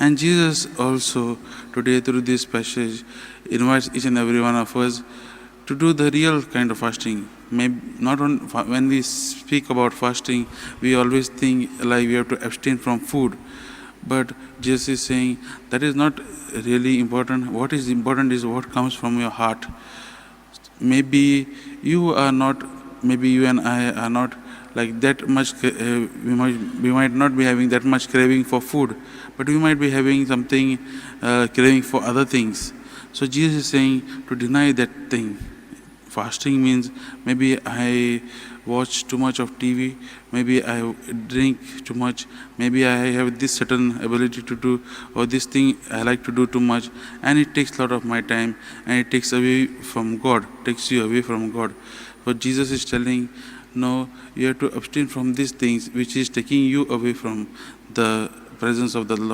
And Jesus also today through this passage invites each and every one of us to do the real kind of fasting. Maybe not on, when we speak about fasting, we always think like we have to abstain from food. But Jesus is saying that is not really important. What is important is what comes from your heart. Maybe you are not, maybe you and I are not like that much, we might not be having that much craving for food, but we might be having something craving for other things. So Jesus is saying to deny that thing. Fasting means maybe I watch too much of TV, maybe I drink too much, maybe I have this certain ability to do, or this thing I like to do too much, and it takes a lot of my time, and it takes away from God, takes you away from God. But Jesus is telling, no, you have to abstain from these things which is taking you away from the presence of the Lord.